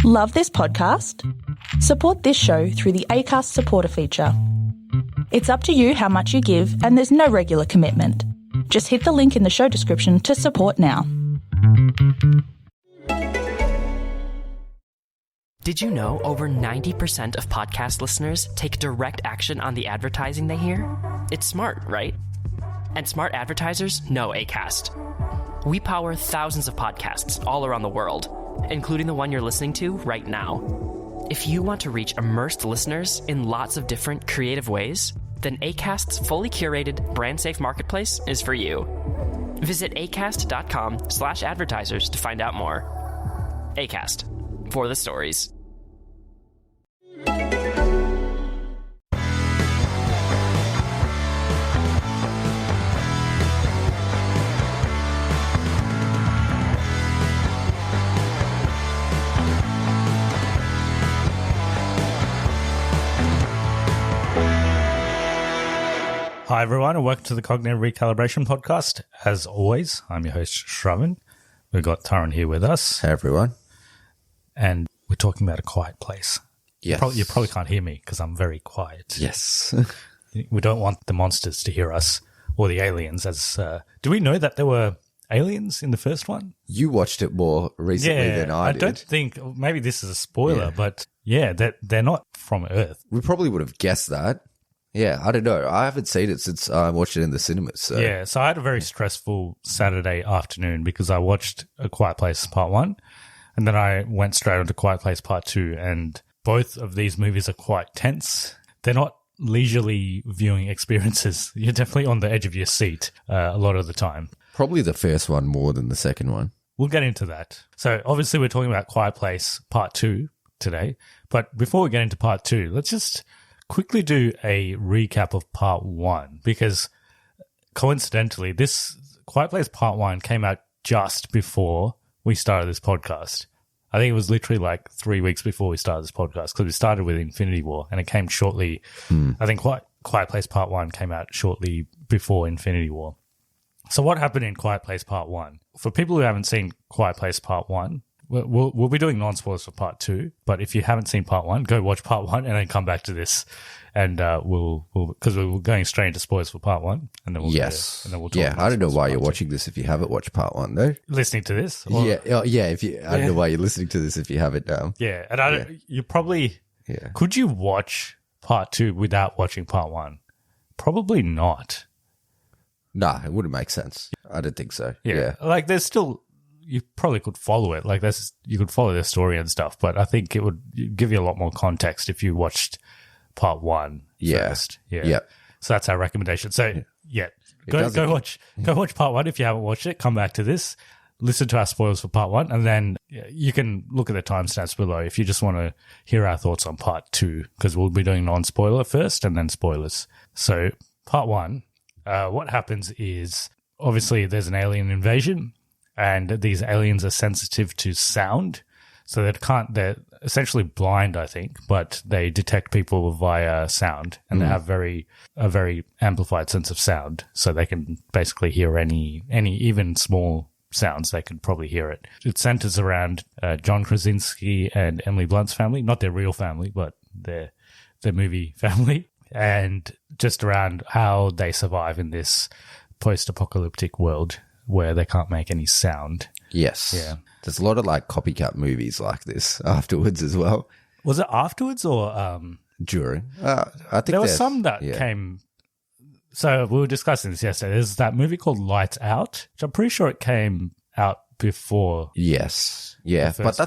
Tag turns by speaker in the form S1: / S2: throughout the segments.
S1: Love this podcast? Support this show through the Acast supporter feature. It's up to you how much you give, and there's no regular commitment. Just hit the link in the show description to support now.
S2: Did you know over 90% of podcast listeners take direct action on the advertising they hear? It's smart, right? And smart advertisers know Acast. We power thousands of podcasts all around the world, including the one you're listening to right now. If you want to reach immersed listeners in lots of different creative ways, then Acast's fully curated, brand-safe marketplace is for you. Visit acast.com/advertisers to find out more. Acast. For the stories.
S3: Hi, everyone, and welcome to the Cognitive Recalibration Podcast. As always, I'm your host, Shravan. We've got Taran here with us.
S4: Hey, everyone.
S3: And we're talking about A Quiet Place.
S4: Yes.
S3: You probably can't hear me because I'm very quiet.
S4: Yes.
S3: We don't want the monsters to hear us or the aliens. Do we know that there were aliens in the first one?
S4: You watched it more recently than I did.
S3: I don't think, maybe this is a spoiler, but yeah, they're not from Earth.
S4: We probably would have guessed that. Yeah, I don't know. I haven't seen it since I watched it in the cinemas. So.
S3: Yeah, so I had a very stressful Saturday afternoon because I watched A Quiet Place Part 1 and then I went straight on to Quiet Place Part 2, and both of these movies are quite tense. They're not leisurely viewing experiences. You're definitely on the edge of your seat a lot of the time.
S4: Probably the first one more than the second one.
S3: We'll get into that. So obviously we're talking about Quiet Place Part 2 today, but before we get into Part 2, let's just quickly do a recap of Part 1, because coincidentally, this Quiet Place Part 1 came out just before we started this podcast. I think it was literally like 3 weeks before we started this podcast, because we started with Infinity War and it came shortly. I think Quiet Place Part 1 came out shortly before Infinity War. So what happened in Quiet Place Part 1? For people who haven't seen Quiet Place Part 1, we'll be doing non-spoilers for Part 2, but if you haven't seen Part 1, go watch Part 1 and then come back to this, and we'll because we're going straight into spoilers for Part 1, and then we'll
S4: yes,
S3: and then we'll talk.
S4: Yeah, I don't know why you're watching this if you haven't watched Part 1 though.
S3: Listening to this,
S4: or, yeah. If you, I don't know why you're listening to this if you haven't.
S3: Yeah, and I don't. You probably could you watch Part 2 without watching Part 1? Probably not.
S4: Nah, it wouldn't make sense. I don't think so. Yeah.
S3: Like there's still. You probably could follow it. Like you could follow their story and stuff, but I think it would give you a lot more context if you watched Part 1 first. Yeah. So that's our recommendation. So go watch Part 1 if you haven't watched it. Come back to this, listen to our spoilers for Part 1, and then you can look at the timestamps below if you just want to hear our thoughts on Part 2, because we'll be doing non-spoiler first and then spoilers. So Part 1, what happens is obviously there's an alien invasion. And these aliens are sensitive to sound, so they're essentially blind, I think, but they detect people via sound, and they have a very amplified sense of sound, so they can basically hear any even small sounds. They can probably hear it. It centers around John Krasinski and Emily Blunt's family, not their real family, but their movie family, and just around how they survive in this post-apocalyptic world where they can't make any sound.
S4: Yes. Yeah. There's a lot of like copycat movies like this afterwards as well.
S3: Was it afterwards or
S4: during? I think
S3: there were some that came. So we were discussing this yesterday. There's that movie called Lights Out, which I'm pretty sure it came out before.
S4: Yes. Yeah. But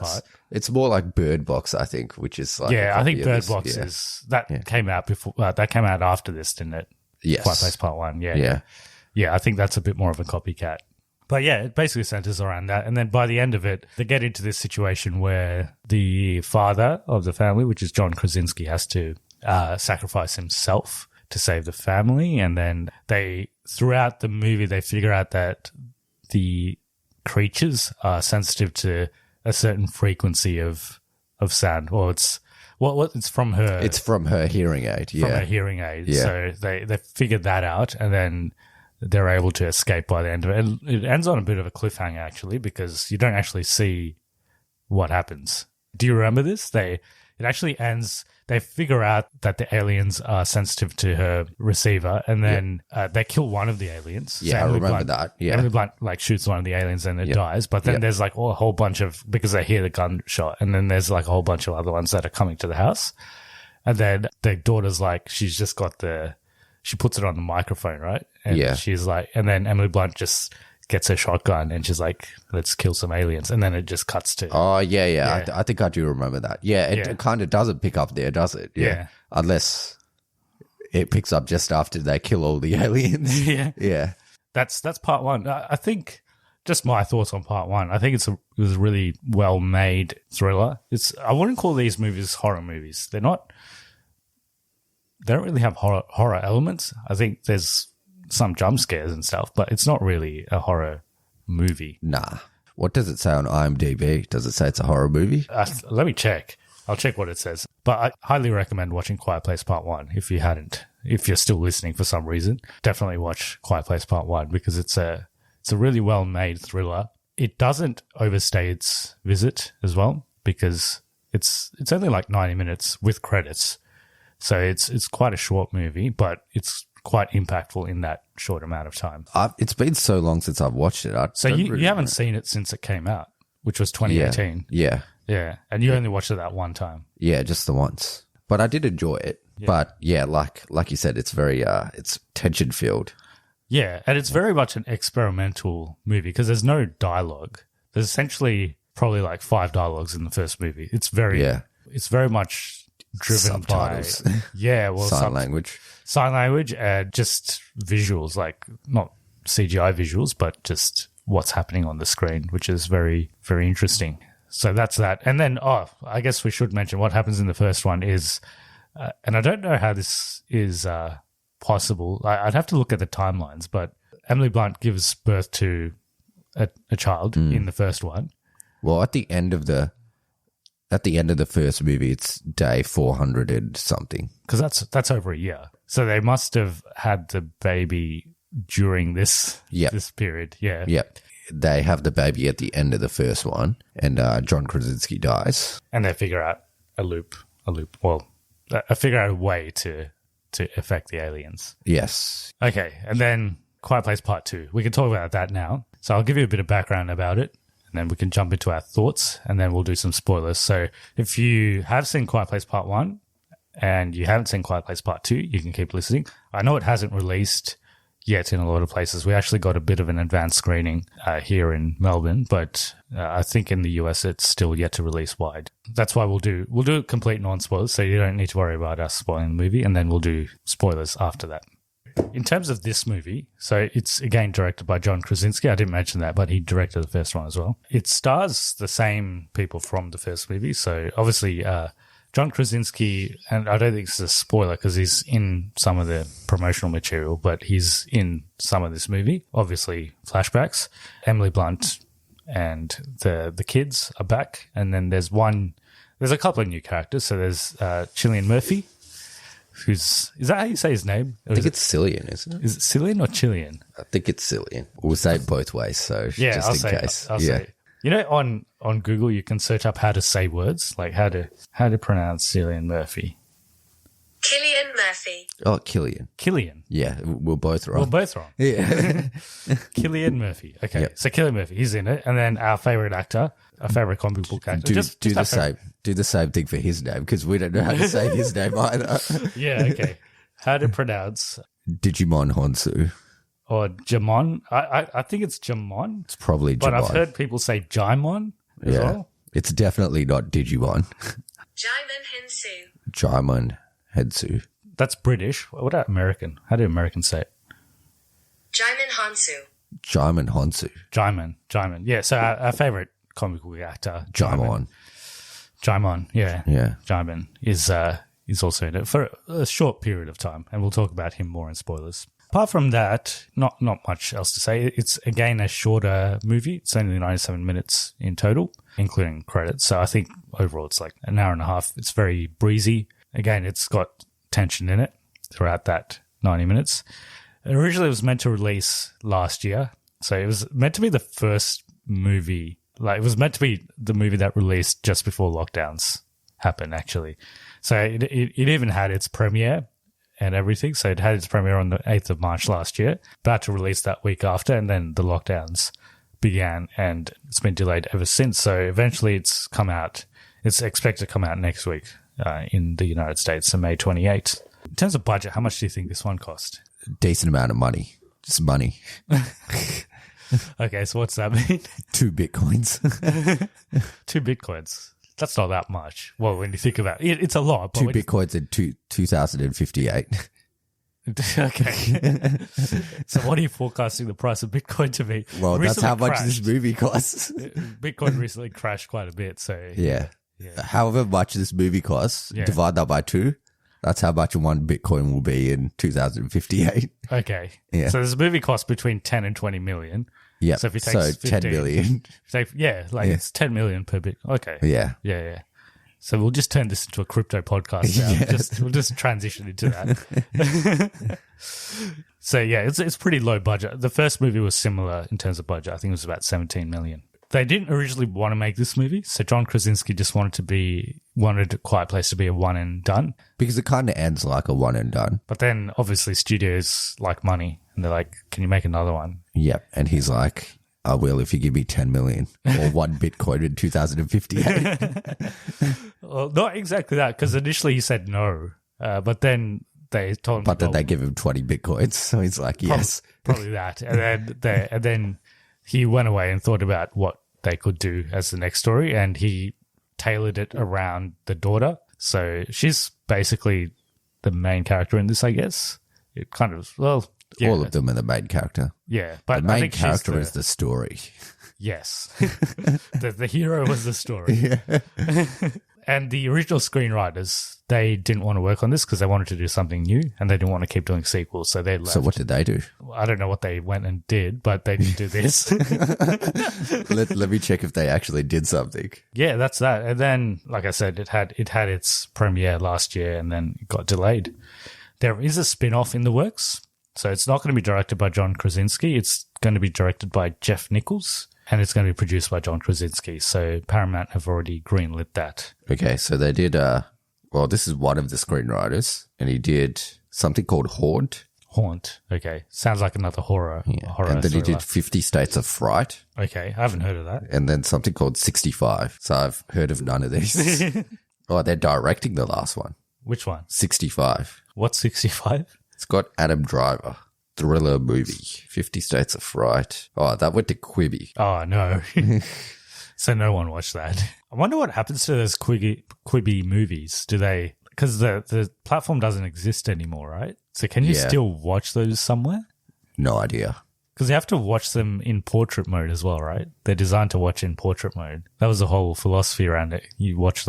S4: it's more like Bird Box, I think, which is like
S3: I think Bird Box is came out before. That came out after this, didn't it?
S4: Yes.
S3: Quiet Place Part 1. Yeah. Yeah, I think that's a bit more of a copycat. But yeah, it basically centers around that. And then by the end of it, they get into this situation where the father of the family, which is John Krasinski, has to sacrifice himself to save the family. And then throughout the movie, they figure out that the creatures are sensitive to a certain frequency of sound. Or it's from her.
S4: It's from her hearing aid.
S3: From her hearing aid. Yeah. So they figured that out, and then they're able to escape by the end of it. And it ends on a bit of a cliffhanger, actually, because you don't actually see what happens Do you remember this? It actually ends. They figure out that the aliens are sensitive to her receiver, and then they kill one of the aliens.
S4: Yeah,
S3: so
S4: I remember that. Yeah,
S3: Emily Blunt shoots one of the aliens and it dies. But then there's a whole bunch of, because they hear the gunshot, and then there's a whole bunch of other ones that are coming to the house. And then the daughter's she's just got she puts it on the microphone, right? And she's and then Emily Blunt just gets her shotgun and she's like, let's kill some aliens. And then it just cuts to...
S4: Oh, yeah. I think I do remember that. Yeah, it kind of doesn't pick up there, does it? Yeah. Unless it picks up just after they kill all the aliens. Yeah.
S3: That's part one. I think, just my thoughts on part one, I think it was a really well-made thriller. I wouldn't call these movies horror movies. They don't really have horror elements. I think there's some jump scares and stuff, but it's not really a horror movie.
S4: Nah. What does it say on IMDb? Does it say it's a horror movie?
S3: Let me check. I'll check what it says. But I highly recommend watching Quiet Place Part 1 if you're still listening for some reason. Definitely watch Quiet Place Part 1 because it's a really well-made thriller. It doesn't overstay its visit as well because it's only 90 minutes with credits. So it's quite a short movie, but it's quite impactful in that short amount of time.
S4: It's been so long since I've watched it.
S3: So you haven't seen it since it came out, which was 2018.
S4: Yeah.
S3: And you only watched it that one time.
S4: Yeah, just the once. But I did enjoy it. Yeah. But yeah, like you said, it's very it's tension filled.
S3: Yeah, and it's very much an experimental movie because there's no dialogue. There's essentially probably 5 dialogues in the first movie. It's very much driven
S4: Subtitles.
S3: by sign language and just visuals, not CGI visuals, but just what's happening on the screen, which is very, very interesting. So that's that. And then, I guess we should mention what happens in the first one is, and I don't know how this is possible. I'd have to look at the timelines, but Emily Blunt gives birth to a child in the first one.
S4: Well, at the end of the first movie, it's day 400 and something.
S3: Because that's over a year. So they must have had the baby during this period. Yeah.
S4: Yep. They have the baby at the end of the first one, and John Krasinski dies.
S3: And they figure out figure out a way to affect the aliens.
S4: Yes.
S3: Okay, and then Quiet Place Part 2. We can talk about that now. So I'll give you a bit of background about it, and then we can jump into our thoughts, and then we'll do some spoilers. So if you have seen Quiet Place Part 1 and you haven't seen Quiet Place Part 2, you can keep listening. I know it hasn't released yet in a lot of places. We actually got a bit of an advanced screening here in Melbourne, but I think in the US it's still yet to release wide. That's why we'll do complete non-spoilers, so you don't need to worry about us spoiling the movie, and then we'll do spoilers after that. In terms of this movie, so it's again directed by John Krasinski. I didn't mention that, but he directed the first one as well. It stars the same people from the first movie. So obviously, John Krasinski, and I don't think it's a spoiler because he's in some of the promotional material, but he's in some of this movie. Obviously, flashbacks. Emily Blunt and the kids are back, and then there's a couple of new characters. So there's Cillian Murphy. Is that how you say his name?
S4: I think it's Cillian, isn't it?
S3: Is it Cillian or Cillian?
S4: I think it's Cillian. We'll say it both ways, so just in case.
S3: I'll say it. You know, on Google, you can search up how to say words, like how to pronounce Cillian Murphy.
S5: Cillian Murphy.
S4: Oh, Cillian.
S3: Killian.
S4: Yeah, we're both wrong.
S3: Yeah. Cillian Murphy. Okay, yep. So Cillian Murphy, he's in it. And then our favourite actor, our favourite comic book actor.
S4: Do the same thing for his name, because we don't know how to say his name either.
S3: Yeah, okay. How to pronounce
S4: Digimon Honsu.
S3: Or Jamon. I think it's Jamon.
S4: It's probably Jamon.
S3: But I've heard people say Jaimon as well.
S4: It's definitely not Digimon. Jaimon Hensu.
S3: That's British. What about American? How do Americans say it?
S5: Jaimon Honsu.
S3: Jaimon. Yeah, so our favourite comic book actor,
S4: Jaimon,
S3: yeah. Jaimon is also in it for a short period of time, and we'll talk about him more in spoilers. Apart from that, not much else to say. It's, again, a shorter movie. It's only 97 minutes in total, including credits. So I think overall it's like an hour and a half. It's very breezy. Again, it's got tension in it throughout that 90 minutes. Originally, it was meant to release last year. So it was meant to be the first movie Like, it was meant to be the movie that released just before lockdowns happened, actually. So it even had its premiere and everything. So it had its premiere on the 8th of March last year, about to release that week after, and then the lockdowns began, and it's been delayed ever since. So eventually it's come out. It's expected to come out next week in the United States, so May 28th. In terms of budget, how much do you think this one cost?
S4: Decent amount of money. Just money.
S3: Okay, so what's that mean?
S4: 2 Bitcoins.
S3: 2 Bitcoins. That's not that much. Well, when you think about it, it's a lot. But
S4: 2 Bitcoins in 2058.
S3: Okay. So what are you forecasting the price of Bitcoin to be?
S4: Well, that's how much this movie costs.
S3: Bitcoin recently crashed quite a bit, so...
S4: Yeah. However much this movie costs, divide that by 2, that's how much 1 Bitcoin will be in 2058.
S3: Okay.
S4: Yeah.
S3: So this movie costs between 10 and 20 million.
S4: Yeah.
S3: So if you take
S4: 10 million.
S3: It's 10 million per bit. Okay.
S4: Yeah.
S3: Yeah. So we'll just turn this into a crypto podcast now.
S4: Yeah.
S3: We'll just transition into that. So yeah, it's pretty low budget. The first movie was similar in terms of budget. I think it was about 17 million. They didn't originally want to make this movie, so John Krasinski just wanted Quiet Place to be a one and done.
S4: Because it kind of ends like a one and done.
S3: But then obviously studios like money, and they're like, "Can you make another one?"
S4: Yep, and he's like, "I will if you give me 10 million or 1 Bitcoin in 2058."
S3: Well, not exactly that, because initially he said no, but then they told him.
S4: But then they give him 20 Bitcoins, so he's like, "Yes,
S3: probably that." And then he went away and thought about what they could do as the next story, and he tailored it around the daughter. So she's basically the main character in this, I guess. It kind of, well, yeah.
S4: All of them are the main character.
S3: Yeah, but
S4: the
S3: I
S4: main
S3: think
S4: character is the story.
S3: Yes. the hero was the story.
S4: Yeah.
S3: And the original screenwriters, they didn't want to work on this because they wanted to do something new, and they didn't want to keep doing sequels, so they left.
S4: So what did they do?
S3: I don't know what they went and did, but they didn't do this.
S4: Let me check if they actually did something.
S3: Yeah, that's that. And then, like I said, it had its premiere last year, and then it got delayed. There is a spin-off in the works, so it's not going to be directed by John Krasinski. It's going to be directed by Jeff Nichols. And it's going to be produced by John Krasinski. So Paramount have already greenlit that.
S4: Okay, so they did, this is one of the screenwriters, and he did something called Haunt.
S3: Haunt, okay. Sounds like another horror.
S4: Yeah.
S3: Horror
S4: and then he did
S3: thriller.
S4: 50 States of Fright.
S3: Okay, I haven't heard of that.
S4: And then something called 65. So I've heard of none of these. Oh, they're directing the last one.
S3: Which one?
S4: 65.
S3: What's 65?
S4: It's got Adam Driver. Thriller movie, 50 States of Fright. Oh, that went to Quibi.
S3: Oh, no. So no one watched that. I wonder what happens to those Quibi movies. Do they... Because the platform doesn't exist anymore, right? So can you still watch those somewhere?
S4: No idea.
S3: Because you have to watch them in portrait mode as well, right? They're designed to watch in portrait mode. That was the whole philosophy around it. You watch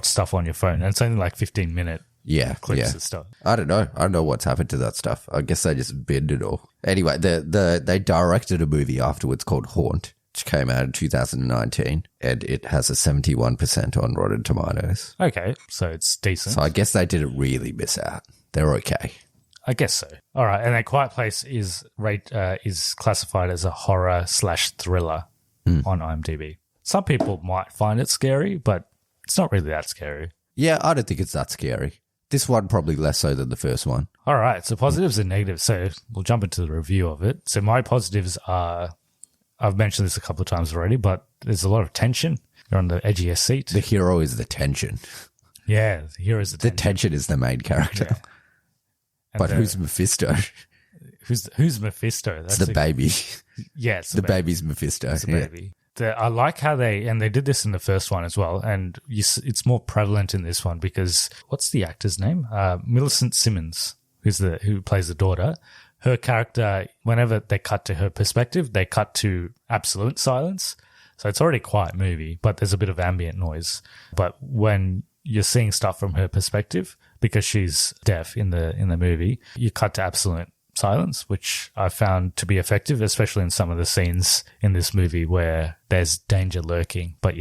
S3: stuff on your phone, and it's only like 15-minute clips and stuff.
S4: I don't know. I don't know what's happened to that stuff. I guess they just binned it all. Anyway, they directed a movie afterwards called Haunt, which came out in 2019, and it has a 71% on Rotten Tomatoes.
S3: Okay, so it's decent.
S4: So I guess they didn't really miss out. They're okay.
S3: I guess so. All right, and A Quiet Place is classified as a horror/thriller on IMDb. Some people might find it scary, but it's not really that scary.
S4: Yeah, I don't think it's that scary. This one probably less so than the first one.
S3: All right, so positives and negatives. So we'll jump into the review of it. So my positives are, I've mentioned this a couple of times already, but there's a lot of tension. You're on the edge of your seat.
S4: The hero is the tension.
S3: Yeah, the hero is the tension.
S4: The tension is the main character.
S3: Yeah.
S4: But who's Mephisto?
S3: Who's Mephisto?
S4: That's the baby.
S3: Yeah, it's
S4: the baby's Mephisto.
S3: It's the baby. I like how they did this in the first one as well, and it's more prevalent in this one because what's the actor's name? Millicent Simmons, who plays the daughter. Her character, whenever they cut to her perspective, they cut to absolute silence. So it's already a quiet movie, but there's a bit of ambient noise. But when you're seeing stuff from her perspective, because she's deaf in the movie, you cut to absolute silence, which I found to be effective, especially in some of the scenes in this movie where there's danger lurking, but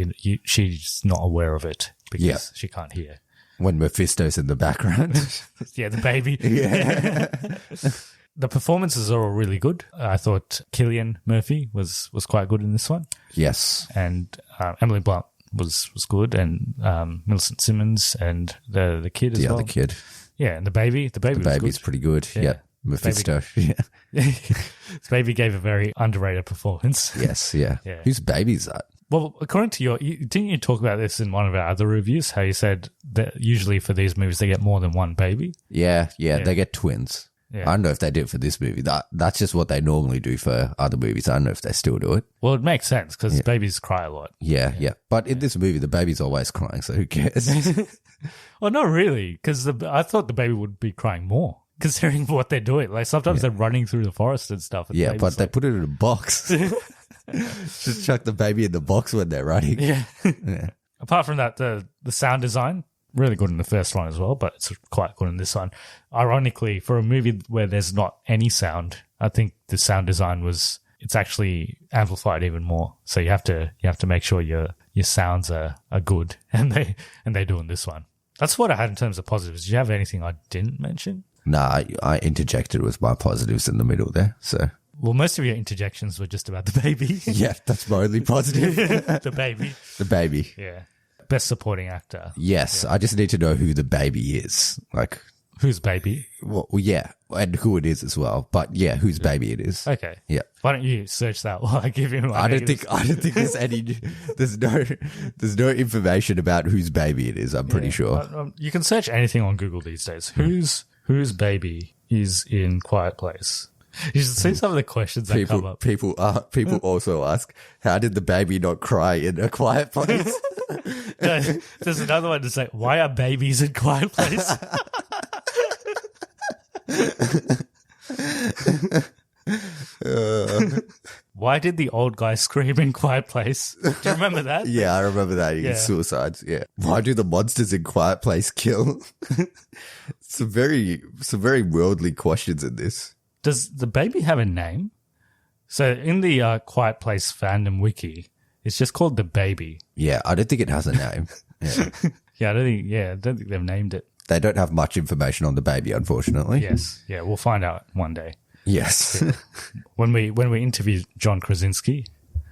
S3: she's not aware of it because she can't hear.
S4: When Mephisto's in the background.
S3: Yeah, the baby.
S4: Yeah.
S3: The performances are all really good. I thought Cillian Murphy was quite good in this one.
S4: Yes.
S3: And Emily Blunt was good, and Millicent Simmons and the kid as well.
S4: The other kid.
S3: Yeah, and the baby. The baby's
S4: good. Pretty good. Yeah. Mephisto. Yeah.
S3: This baby gave a very underrated performance.
S4: Yes, yeah. Whose baby is that?
S3: Well, according to didn't you talk about this in one of our other reviews, how you said that usually for these movies they get more than one baby?
S4: Yeah, they get twins. Yeah. I don't know if they do it for this movie. That's just what they normally do for other movies. I don't know if they still do it.
S3: Well, it makes sense because babies cry a lot.
S4: Yeah. But in this movie, the baby's always crying, so who cares?
S3: Well, not really, because I thought the baby would be crying more, considering what they're doing. Like sometimes they're running through the forest and stuff. And
S4: yeah, but they put it in a box. Just chuck the baby in the box when they're running.
S3: Yeah. Apart from that, the sound design, really good in the first one as well, but it's quite good in this one. Ironically, for a movie where there's not any sound, I think the sound design it's actually amplified even more. So you have to make sure your sounds are good, and they do in this one. That's what I had in terms of positives. Do you have anything I didn't mention?
S4: Nah, I interjected with my positives in the middle there. So,
S3: well, most of your interjections were just about the baby.
S4: Yeah, that's my only positive.
S3: The baby.
S4: The baby.
S3: Yeah. Best supporting actor.
S4: Yes, I just need to know who the baby is. Like,
S3: whose baby?
S4: Well, yeah, and who it is as well. But yeah, whose baby it is.
S3: Okay.
S4: Yeah.
S3: Why don't you search that while I give you my
S4: I don't think there's any. There's no information about whose baby it is. I'm pretty sure.
S3: You can search anything on Google these days. Whose baby is in Quiet Place? You should see some of the questions that come up.
S4: People also ask, how did the baby not cry in A Quiet Place?
S3: There's another one to say, why are babies in Quiet Place? Why did the old guy scream in Quiet Place? Do you remember that?
S4: Yeah, I remember that. He gets suicides. Yeah. Why do the monsters in Quiet Place kill? Some very worldly questions in this.
S3: Does the baby have a name? So in the Quiet Place fandom wiki, it's just called the baby.
S4: Yeah, I don't think it has a name. Yeah.
S3: I don't think they've named it.
S4: They don't have much information on the baby, unfortunately.
S3: Yes. Yeah, we'll find out one day.
S4: Yes.
S3: When we interview John Krasinski,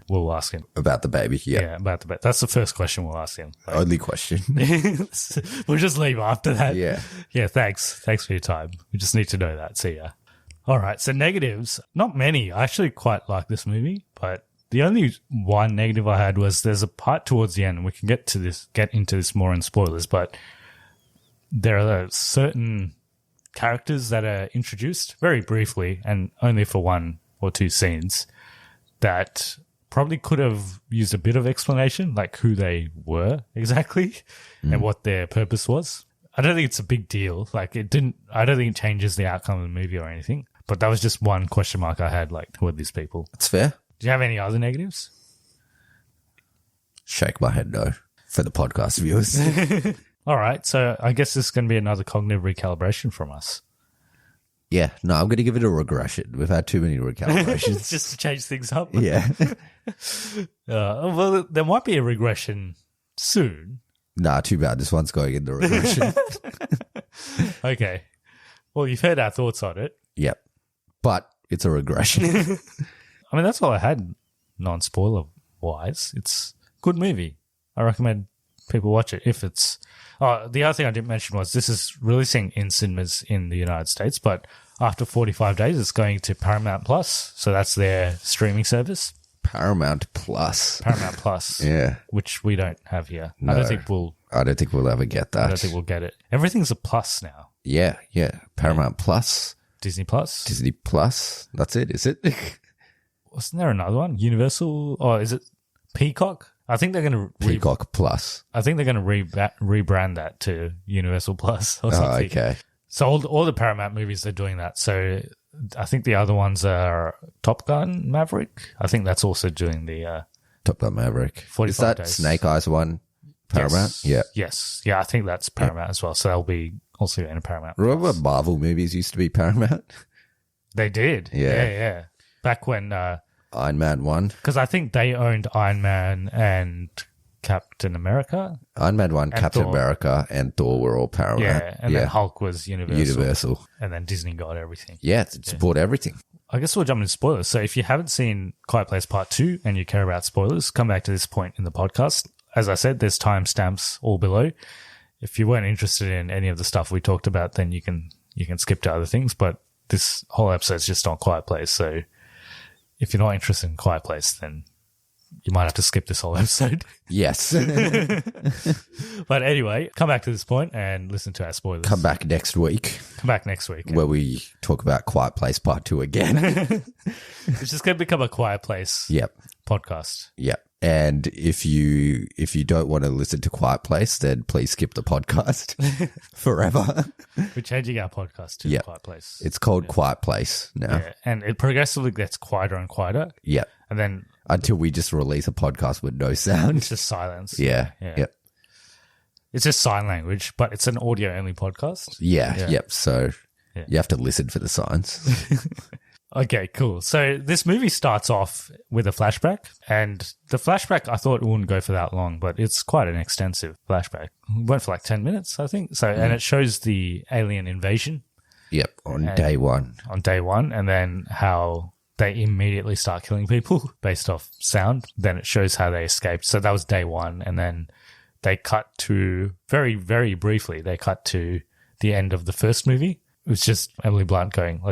S3: we'll ask him.
S4: About the baby,
S3: Yeah, about the baby. That's the first question we'll ask him. Like,
S4: only question.
S3: We'll just leave after that.
S4: Yeah.
S3: Yeah, thanks. Thanks for your time. We just need to know that. See ya. All right, so negatives. Not many. I actually quite like this movie, but the only one negative I had was there's a part towards the end, and we can get into this more in spoilers, but there are certain characters that are introduced very briefly and only for one or two scenes that probably could have used a bit of explanation, like who they were exactly and what their purpose was. I don't think it's a big deal. Like I don't think it changes the outcome of the movie or anything, but that was just one question mark I had, like, who are these people?
S4: That's fair.
S3: Do you have any other negatives?
S4: Shake my head no for the podcast viewers.
S3: All right, so I guess this is going to be another cognitive recalibration from us.
S4: Yeah, no, I'm going to give it a regression. We've had too many recalibrations.
S3: Just to change things up.
S4: Yeah.
S3: Well, there might be a regression soon.
S4: Nah, too bad. This one's going in the regression.
S3: Okay. Well, you've heard our thoughts on it.
S4: Yep. But it's a regression.
S3: I mean, that's all I had non-spoiler wise. It's a good movie. I recommend people watch it if it's... Oh, the other thing I didn't mention was this is releasing in cinemas in the United States, but after 45 days, it's going to Paramount Plus. So that's their streaming service.
S4: Paramount Plus.
S3: Yeah. Which we don't have here.
S4: No,
S3: I don't think we'll
S4: ever get that.
S3: I don't think we'll get it. Everything's a plus now.
S4: Yeah. Paramount Plus.
S3: Disney Plus.
S4: That's it, is it?
S3: Wasn't there another one? Universal? Or is it Peacock? I think they're going to...
S4: Peacock Plus.
S3: I think they're going to rebrand that to Universal Plus or something.
S4: Oh, okay.
S3: So all the Paramount movies are doing that. So I think the other ones are Top Gun Maverick. I think that's also doing the...
S4: Top Gun Maverick.
S3: 45
S4: Is that
S3: days.
S4: Snake Eyes one? Paramount?
S3: Yes. Yeah, I think that's Paramount as well. So they'll be also in a Paramount.
S4: Remember when Marvel movies used to be Paramount?
S3: They did. Yeah. Back when...
S4: Iron Man 1.
S3: Because I think they owned Iron Man and Captain America.
S4: Iron Man 1, Captain
S3: Thor.
S4: America, and Thor were all Paramount.
S3: Yeah, and then Hulk was
S4: Universal.
S3: And then Disney got everything.
S4: Yeah, it's bought everything.
S3: I guess we'll jump into spoilers. So if you haven't seen Quiet Place Part 2 and you care about spoilers, come back to this point in the podcast. As I said, there's timestamps all below. If you weren't interested in any of the stuff we talked about, then you can skip to other things. But this whole episode's just on Quiet Place. So if you're not interested in Quiet Place, then you might have to skip this whole episode.
S4: Yes.
S3: But anyway, come back to this point and listen to our spoilers.
S4: Come back next week.
S3: Where
S4: we talk about Quiet Place Part 2 again.
S3: It's just going to become a Quiet Place podcast.
S4: Yep. And if you don't want to listen to Quiet Place, then please skip the podcast forever.
S3: We're changing our podcast to Quiet Place.
S4: It's called Quiet Place now.
S3: Yeah. And it progressively gets quieter and quieter.
S4: Yeah.
S3: And then
S4: until we just release a podcast with no sound.
S3: It's just silence.
S4: Yeah. Yep.
S3: It's just sign language, but it's an audio only podcast.
S4: Yeah. Yep. So you have to listen for the signs.
S3: Okay, cool. So this movie starts off with a flashback, and the flashback, I thought it wouldn't go for that long, but it's quite an extensive flashback. It went for like 10 minutes, I think. So, and it shows the alien invasion.
S4: Yep, on day one.
S3: On day one, and then how they immediately start killing people based off sound. Then it shows how they escaped. So that was day one, and then they cut to, very, very briefly, they cut to the end of the first movie. It was just Emily Blunt going,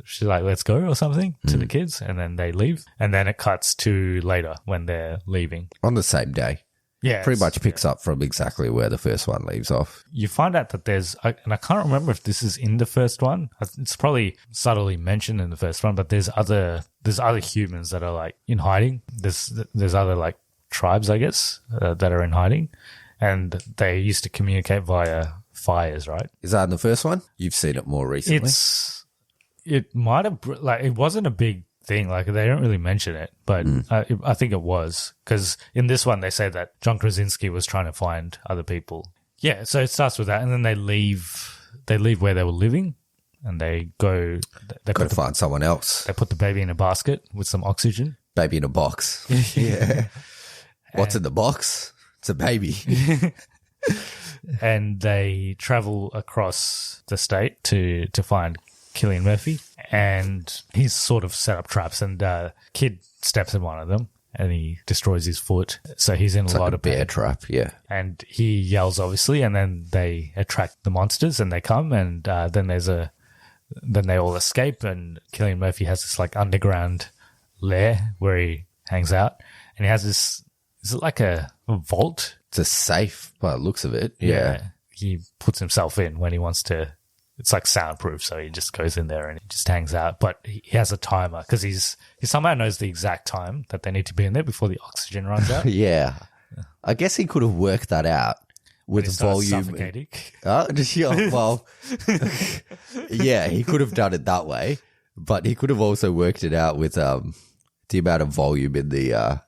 S3: she's like, let's go or something to the kids. And then they leave. And then it cuts to later when they're leaving.
S4: On the same day.
S3: Yeah.
S4: Pretty much picks up from exactly where the first one leaves off.
S3: You find out that and I can't remember if this is in the first one. It's probably subtly mentioned in the first one, but there's other humans that are like in hiding. There's other like tribes, I guess, that are in hiding. And they used to communicate via fires, right?
S4: Is that in the first one? You've seen it more recently.
S3: It might have, like, it wasn't a big thing. Like, they don't really mention it, but I think it was, because in this one they say that John Krasinski was trying to find other people. Yeah, so it starts with that, and then they leave where they were living, and they go. They
S4: got to find someone else.
S3: They put the baby in a basket with some oxygen.
S4: Baby in a box. Yeah. What's in the box? It's a baby.
S3: And they travel across the state to find Cillian Murphy, and he's sort of set up traps, and kid steps in one of them and he destroys his foot, so he's in a lot of pain.
S4: Bear trap, yeah.
S3: And he yells, obviously, and then they attract the monsters and they come, and then they all escape, and Cillian Murphy has this like underground lair where he hangs out, and he has this, is it like a vault?
S4: It's a safe by the looks of it. Yeah.
S3: He puts himself in when he wants to. It's like soundproof, so he just goes in there and he just hangs out. But he has a timer because he somehow knows the exact time that they need to be in there before the oxygen runs out.
S4: Yeah. I guess he could have worked that out with volume.
S3: Suffocating.
S4: Well, yeah, he could have done it that way, but he could have also worked it out with the amount of volume in the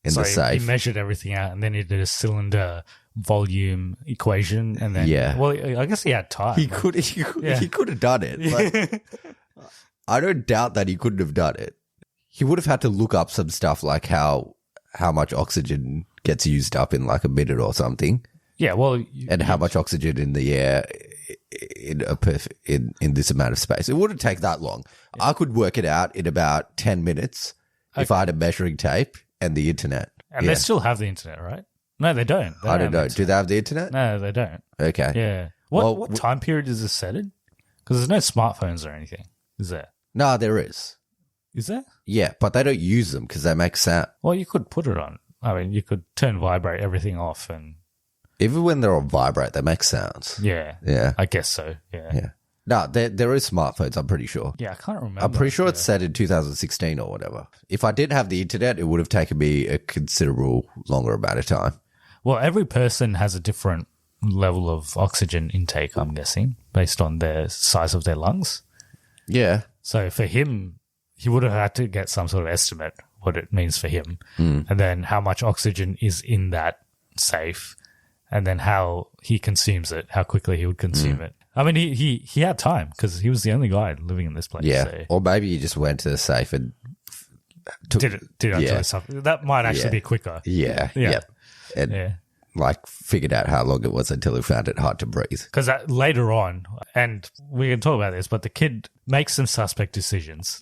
S4: the safe.
S3: He measured everything out, and then he did a cylinder volume equation, and then well, I guess he had time.
S4: He could have done it. Like, I don't doubt that he couldn't have done it. He would have had to look up some stuff like how much oxygen gets used up in like a minute or something.
S3: Yeah, well,
S4: and how much oxygen in the air in this amount of space. It wouldn't take that long. Yeah. I could work it out in about 10 minutes if I had a measuring tape and the internet.
S3: And they still have the internet, right? No, they don't.
S4: I don't know. Do they have the internet?
S3: No, they don't.
S4: Okay.
S3: Yeah. What time period is this set in? Because there's no smartphones or anything, is there?
S4: No, there is.
S3: Is there?
S4: Yeah, but they don't use them because they make sound.
S3: Well, you could put it on. I mean, you could vibrate everything off, and
S4: even when they're on vibrate, they make sounds.
S3: Yeah.
S4: Yeah.
S3: I guess so. Yeah.
S4: No, there is smartphones, I'm pretty sure.
S3: Yeah, I can't remember.
S4: I'm pretty sure it's set in 2016 or whatever. If I did have the internet, it would have taken me a considerable longer amount of time.
S3: Well, every person has a different level of oxygen intake, I'm guessing, based on the size of their lungs.
S4: Yeah.
S3: So for him, he would have had to get some sort of estimate what it means for him, and then how much oxygen is in that safe, and then how he consumes it, how quickly he would consume it. I mean, he had time because he was the only guy living in this place.
S4: Yeah,
S3: so.
S4: Or maybe he just went to the safe and
S3: did it until it's up. That might actually be quicker.
S4: Yeah.
S3: Yeah.
S4: Yep. and like figured out how long it was until he found it hard to breathe.
S3: Because later on, and we can talk about this, but the kid makes some suspect decisions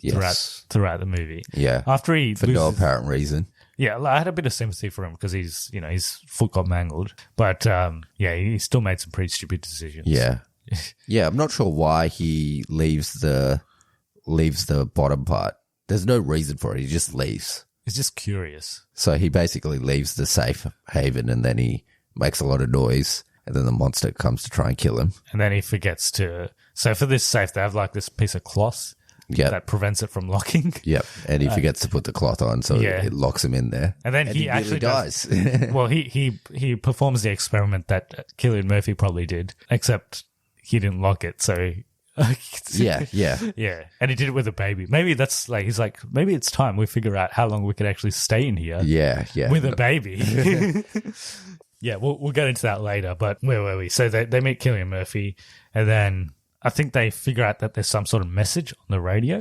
S3: throughout the movie.
S4: Yeah.
S3: After he
S4: for no apparent reason.
S3: Yeah, I had a bit of sympathy for him because his foot got mangled. But he still made some pretty stupid decisions.
S4: Yeah. Yeah, I'm not sure why he leaves the bottom part. There's no reason for it. He just leaves.
S3: He's just curious.
S4: So he basically leaves the safe haven and then he makes a lot of noise and then the monster comes to try and kill him.
S3: And then he forgets to... So for this safe, they have like this piece of cloth that prevents it from locking.
S4: Yep. And he forgets to put the cloth on, so it locks him in there.
S3: And then he actually
S4: dies.
S3: Well, he performs the experiment that Cillian Murphy probably did, except he didn't lock it, so...
S4: Yeah.
S3: And he did it with a baby. Maybe that's like, he's like, maybe it's time we figure out how long we could actually stay in here.
S4: Yeah.
S3: With a baby. Yeah, we'll get into that later, but where were we? So they meet Cillian Murphy, and then I think they figure out that there's some sort of message on the radio.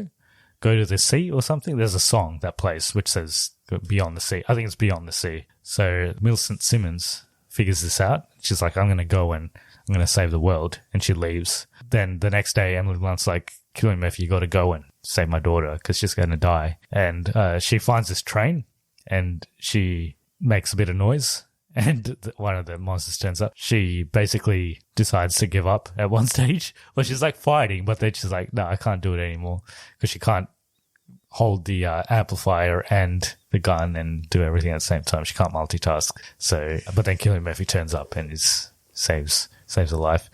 S3: Go to the sea or something. There's a song that plays which says Beyond the Sea. I think it's Beyond the Sea. So Millicent Simmons figures this out. She's like, I'm going to go and I'm going to save the world. And she leaves. Then the next day, Emily Blunt's like, Cillian Murphy, you got to go and save my daughter because she's going to die. And she finds this train and she makes a bit of noise. And one of the monsters turns up. She basically decides to give up at one stage. Well, she's like fighting, but then she's like, no, I can't do it anymore because she can't hold the amplifier and the gun and do everything at the same time. She can't multitask. So, but then Cillian Murphy turns up and saves her life.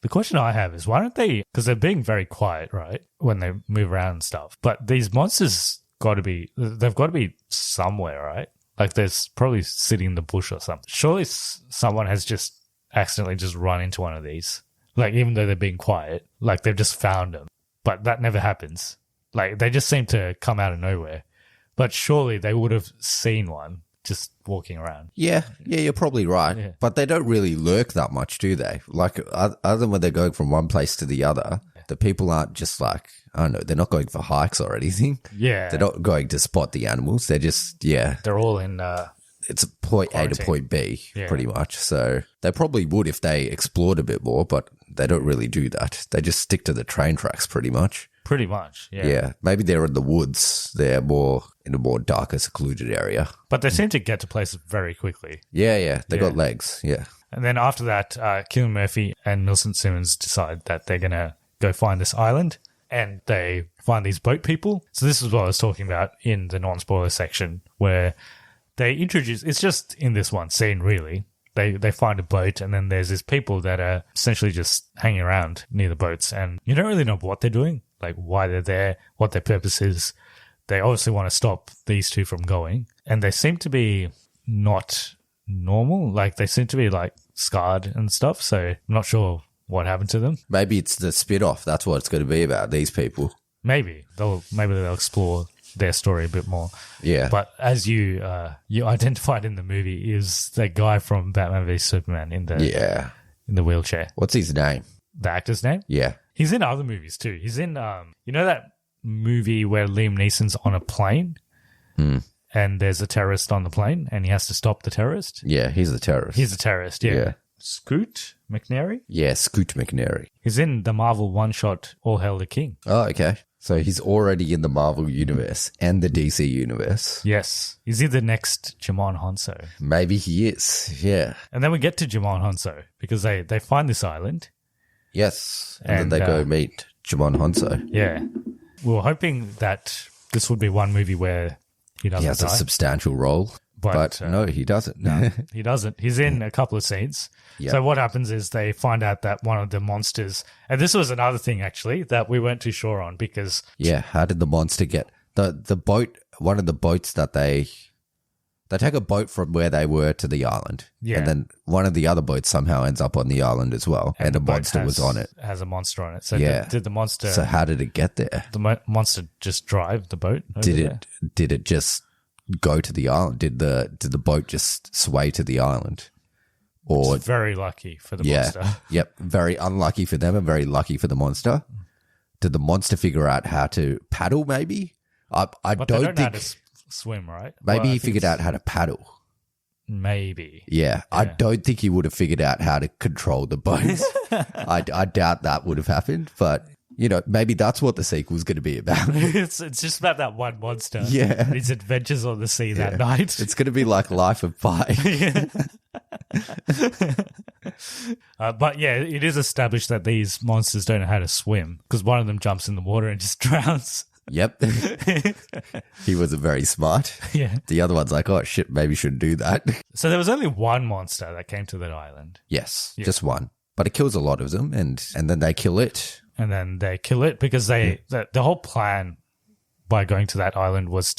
S3: The question I have is, why don't they, because they're being very quiet, right, when they move around and stuff, but these monsters they've got to be somewhere, right? Like there's probably sitting in the bush or something. Surely someone has just accidentally just run into one of these. Like even though they're being quiet, like they've just found them. But that never happens. Like they just seem to come out of nowhere. But surely they would have seen one just walking around.
S4: Yeah, you're probably right.
S3: Yeah.
S4: But they don't really lurk that much, do they? Like other than when they're going from one place to the other, the people aren't just like, I don't know, they're not going for hikes or anything.
S3: Yeah.
S4: They're not going to spot the animals. They're just,
S3: They're all in...
S4: it's point quarantine. A to point B, pretty much. So they probably would if they explored a bit more, but they don't really do that. They just stick to the train tracks pretty much.
S3: Pretty much, yeah.
S4: Yeah, maybe they're in the woods. They're more in a more darker, secluded area.
S3: But they seem to get to places very quickly.
S4: Yeah. They got legs, yeah.
S3: And then after that, Cillian Murphy and Millicent Simmons decide that they're going to go find this island, and they find these boat people. So this is what I was talking about in the non-spoiler section, where they introduce, it's just in this one scene really, they find a boat, and then there's these people that are essentially just hanging around near the boats, and you don't really know what they're doing, like why they're there, what their purpose is. They obviously want to stop these two from going, and they seem to be not normal, like they seem to be like scarred and stuff, so I'm not sure what happened to them.
S4: Maybe it's the spin-off. That's what it's going to be about, these people.
S3: Maybe they'll explore their story a bit more.
S4: Yeah.
S3: But as you identified in the movie, is that guy from Batman v Superman in the wheelchair.
S4: What's his name?
S3: The actor's name?
S4: Yeah.
S3: He's in other movies too. He's in you know that movie where Liam Neeson's on a plane and there's a terrorist on the plane and he has to stop the terrorist?
S4: Yeah, he's the terrorist.
S3: He's a terrorist, yeah. Scoot McNairy?
S4: Yeah, Scoot McNairy.
S3: He's in the Marvel one-shot All Hail the King.
S4: Oh, okay. So he's already in the Marvel universe and the DC universe.
S3: Yes. Is he the next Jimon Honso?
S4: Maybe he is, yeah.
S3: And then we get to Jimon Honso because they find this island.
S4: Yes. And then they go meet Jimon Honso.
S3: Yeah. We were hoping that this would be one movie where he doesn't die.
S4: He has a substantial role. But no, he doesn't.
S3: No, he doesn't. He's in a couple of scenes.
S4: Yep.
S3: So what happens is they find out that one of the monsters, and this was another thing actually that we weren't too sure on because...
S4: Yeah, how did the monster get... The boat, one of the boats that they take a boat from where they were to the island.
S3: Yeah.
S4: And then one of the other boats somehow ends up on the island as well. And a monster was on it.
S3: Has a monster on it. So
S4: yeah.
S3: Did the monster...
S4: So how did it get there?
S3: The monster just drive the boat over there?
S4: Did it just go to the island? Did the boat just sway to the island? Or
S3: it's very lucky for the monster.
S4: Yep. Very unlucky for them and very lucky for the monster. Did the monster figure out how to paddle maybe? I
S3: but
S4: don't
S3: they
S4: think...
S3: know how to swim, right?
S4: Maybe he figured out how to paddle.
S3: Maybe.
S4: Yeah, I don't think he would have figured out how to control the bones. I doubt that would have happened, but maybe that's what the sequel's going to be about.
S3: It's just about that one monster.
S4: Yeah.
S3: His adventures on the sea that night.
S4: It's going to be like Life of Pi.
S3: But yeah, it is established that these monsters don't know how to swim because one of them jumps in the water and just drowns.
S4: Yep. He wasn't very smart.
S3: Yeah.
S4: The other one's like, oh shit, maybe shouldn't do that.
S3: So there was only one monster that came to that island.
S4: Yes, just one. But it kills a lot of them and then they kill it.
S3: And then they kill it because the whole plan by going to that island was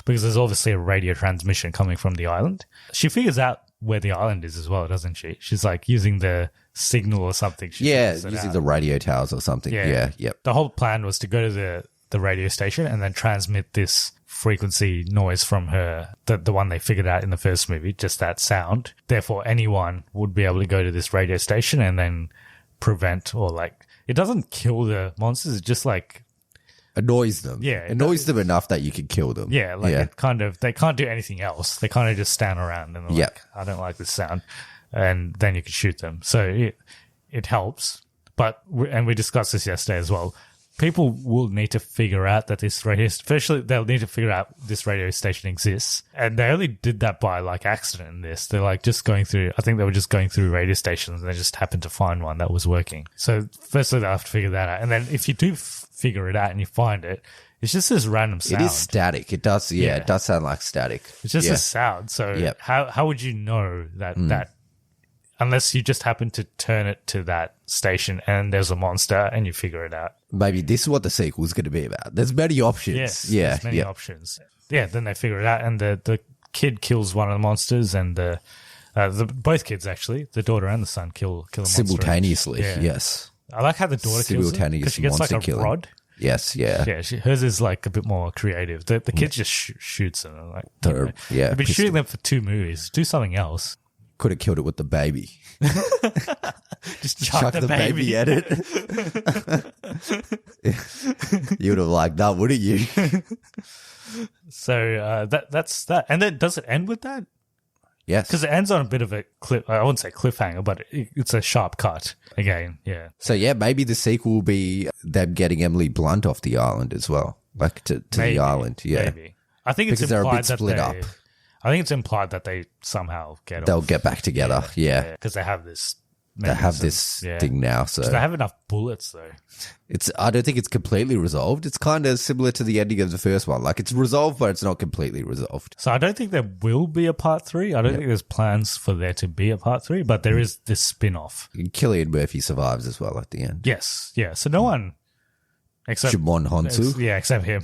S3: because there's obviously a radio transmission coming from the island. She figures out where the island is as well, doesn't she? She's like using the signal or something.
S4: Using the radio towers or something. Yeah, yep.
S3: The whole plan was to go to the radio station and then transmit this frequency noise from her, the one they figured out in the first movie, just that sound. Therefore, anyone would be able to go to this radio station and then prevent it doesn't kill the monsters, it just
S4: annoys them.
S3: Yeah.
S4: Annoys them enough that you can kill them.
S3: Yeah, it kind of, they can't do anything else. They kind of just stand around and they're like, I don't like this sound. And then you can shoot them. So it helps. But, and we discussed this yesterday as well, people will need to figure out that especially they'll need to figure out this radio station exists. And they only did that by accident in this. They're just going through, I think they were just going through radio stations and they just happened to find one that was working. So firstly, they'll have to figure that out. And then if you do figure it out and you find it, it's just this random sound.
S4: It is static. It does, it does sound like static.
S3: It's just a sound. So how would you know that unless you just happen to turn it to that station and there's a monster and you figure it out?
S4: Maybe this is what the sequel is going to be about. There's many options.
S3: Yes, there's many options. Yeah, then they figure it out and the kid kills one of the monsters and both kids actually, the daughter and the son kill a monster.
S4: Simultaneously, yes.
S3: I like how the daughter kills him because she gets a rod.
S4: Yes, yeah.
S3: Yeah, hers is a bit more creative. The kid just shoots them. You've been shooting them for 2 movies. Do something else.
S4: Could have killed it with the baby.
S3: Just chuck the baby
S4: at it. You would have liked that, wouldn't you?
S3: So that's that. And then does it end with that?
S4: Yes.
S3: Because it ends on a bit of a I wouldn't say cliffhanger, but it's a sharp cut again. Yeah.
S4: So maybe the sequel will be them getting Emily Blunt off the island as well. To the island. Yeah.
S3: Maybe. I think it's
S4: because they're a
S3: implied
S4: bit split up.
S3: I think it's implied that they somehow
S4: they'll get back together. Yeah.
S3: Because they have this.
S4: They have this thing now. So
S3: they have enough bullets though.
S4: I don't think it's completely resolved. It's kind of similar to the ending of the first one. It's resolved, but it's not completely resolved.
S3: So I don't think there will be a part 3. I don't think there's plans for there to be a part 3, but there is this spin-off.
S4: Cillian Murphy survives as well at the end.
S3: Yes. Yeah. So no one except
S4: Shimon Honsu.
S3: Yeah, except him.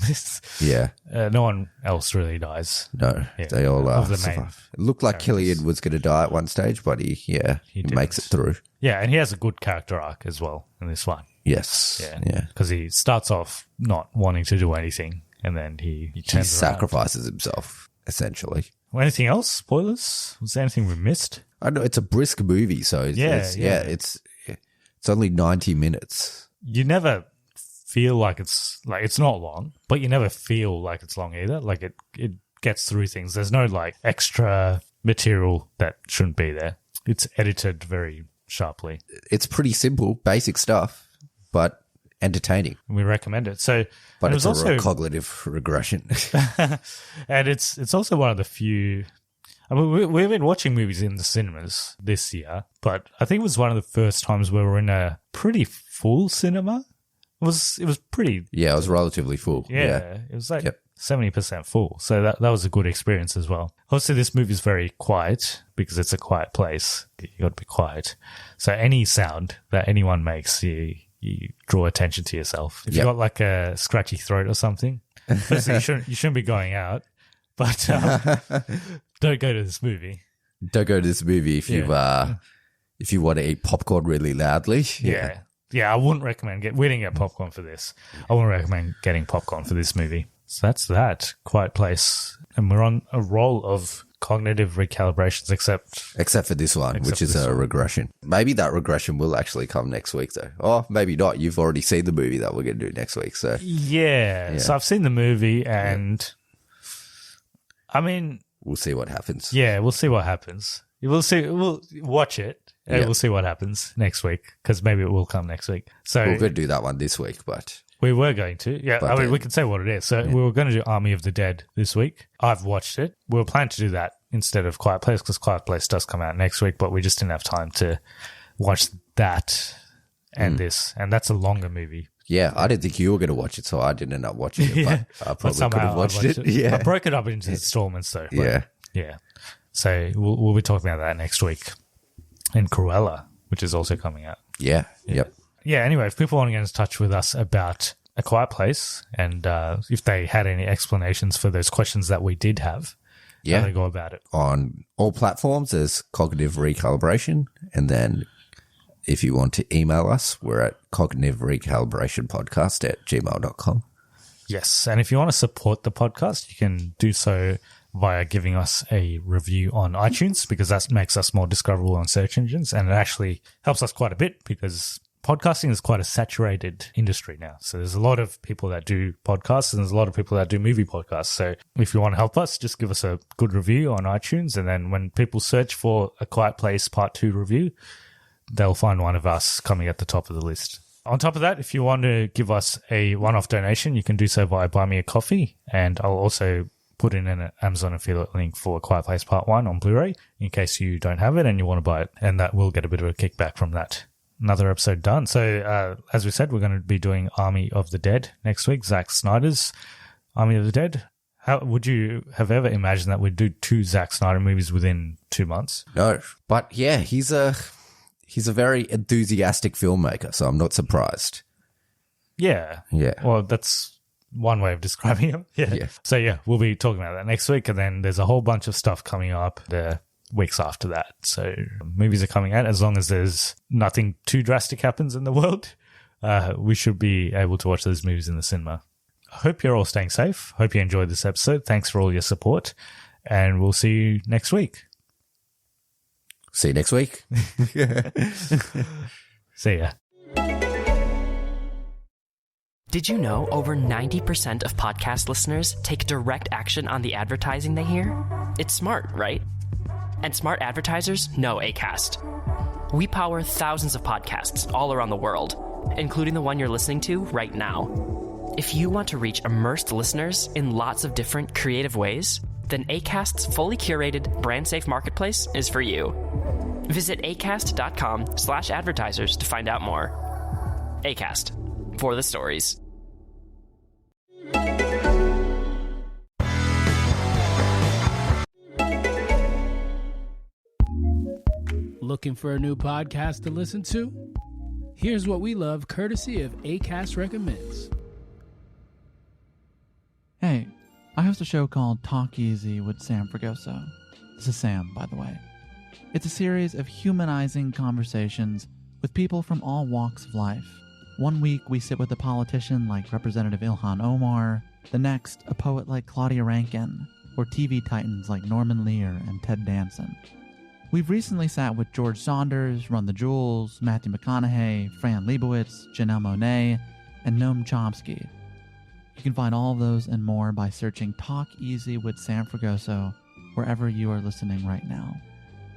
S4: Yeah.
S3: No one else really dies.
S4: No, they all survive. It looked like Cillian was going to die at one stage, but he makes it through.
S3: Yeah, and he has a good character arc as well in this one.
S4: Yes.
S3: Yeah. Because he starts off not wanting to do anything, and then he
S4: sacrifices himself, essentially.
S3: Well, anything else? Spoilers? Was there anything we missed?
S4: I know it's a brisk movie, so it's only 90 minutes.
S3: You never feel like it's not long, but you never feel like it's long either. It gets through things. There's no extra material that shouldn't be there. It's edited very sharply.
S4: It's pretty simple, basic stuff, but entertaining.
S3: We recommend it.
S4: But it's also cognitive regression.
S3: And it's also one of the few. I mean, we've been watching movies in the cinemas this year, but I think it was one of the first times where we're in a pretty full cinema. It was pretty.
S4: Yeah, it was relatively full.
S3: Yeah. It was 70% full. So that was a good experience as well. Obviously, this movie is very quiet because it's a quiet place. You got to be quiet. So any sound that anyone makes, you draw attention to yourself. If you got a scratchy throat or something, firstly, you shouldn't be going out. But don't go to this movie.
S4: Don't go to this movie if you want to eat popcorn really loudly.
S3: Yeah. Yeah, I wouldn't recommend we didn't get popcorn for this. I wouldn't recommend getting popcorn for this movie. So that's that. Quiet Place. And we're on a roll of cognitive recalibrations
S4: except for this one, which is a regression. Maybe that regression will actually come next week though. Or maybe not. You've already seen the movie that we're going to do next week. So
S3: yeah. So I've seen the movie and I mean,
S4: we'll see what happens.
S3: Yeah, we'll see what happens. We'll see. We'll watch it, and we'll see what happens next week, because maybe it will come next week. So
S4: we're going to do that one this week, but
S3: we were going to. Yeah,
S4: but
S3: I mean, we can say what it is. So we were going to do Army of the Dead this week. I've watched it. We were planning to do that instead of Quiet Place, because Quiet Place does come out next week, but we just didn't have time to watch that and this, and that's a longer movie.
S4: Yeah, I didn't think you were going to watch it, so I didn't end up watching it. But I probably could have watched it. Yeah,
S3: I broke it up into installments, though.
S4: Yeah.
S3: So we'll be talking about that next week. And Cruella, which is also coming out.
S4: Yeah. Yep.
S3: Yeah. Anyway, if people want to get in touch with us about A Quiet Place, and if they had any explanations for those questions that we did have, how do they go about it?
S4: On all platforms, there's Cognitive Recalibration, and then if you want to email us, we're at cognitiverecalibrationpodcast@gmail.com.
S3: Yes. And if you want to support the podcast, you can do so via giving us a review on iTunes, because that makes us more discoverable on search engines. And it actually helps us quite a bit, because podcasting is quite a saturated industry now. So there's a lot of people that do podcasts, and there's a lot of people that do movie podcasts. So if you want to help us, just give us a good review on iTunes. And then when people search for A Quiet Place Part 2 review, they'll find one of us coming at the top of the list. On top of that, if you want to give us a one-off donation, you can do so via Buy Me a Coffee. And I'll also put in an Amazon affiliate link for A Quiet Place Part 1 on Blu-ray in case you don't have it and you want to buy it. And that will get a bit of a kickback from that. Another episode done. So as we said, we're going to be doing Army of the Dead next week, Zack Snyder's Army of the Dead. How would you have ever imagined that we'd do 2 Zack Snyder movies within 2 months?
S4: No, but yeah, he's a very enthusiastic filmmaker, so I'm not surprised.
S3: Yeah.
S4: Yeah.
S3: Well, that's one way of describing him. Yeah. So yeah, we'll be talking about that next week, and then there's a whole bunch of stuff coming up the weeks after that. So movies are coming out. As long as there's nothing too drastic happens in the world, we should be able to watch those movies in the cinema. I hope you're all staying safe. Hope you enjoyed this episode. Thanks for all your support, and we'll see you next week.
S4: See you next week.
S3: See ya.
S2: Did you know over 90% of podcast listeners take direct action on the advertising they hear? It's smart, right? And smart advertisers know Acast. We power thousands of podcasts all around the world, including the one you're listening to right now. If you want to reach immersed listeners in lots of different creative ways, then Acast's fully curated, brand-safe marketplace is for you. Visit acast.com/advertisers to find out more. Acast, for the stories.
S6: Looking for a new podcast to listen to? Here's what we love, courtesy of Acast Recommends.
S7: Hey, I host a show called Talk Easy with Sam Fragoso. This is Sam, by the way. It's a series of humanizing conversations with people from all walks of life. One week, we sit with a politician like Representative Ilhan Omar. The next, a poet like Claudia Rankine, or TV titans like Norman Lear and Ted Danson. We've recently sat with George Saunders, Run the Jewels, Matthew McConaughey, Fran Lebowitz, Janelle Monáe, and Noam Chomsky. You can find all of those and more by searching Talk Easy with Sam Fragoso wherever you are listening right now.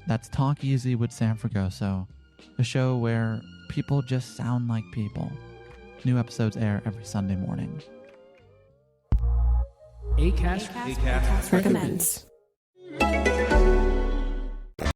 S7: That's Talk Easy with Sam Fragoso, a show where people just sound like people. New episodes air every Sunday morning.
S6: Acast recommends.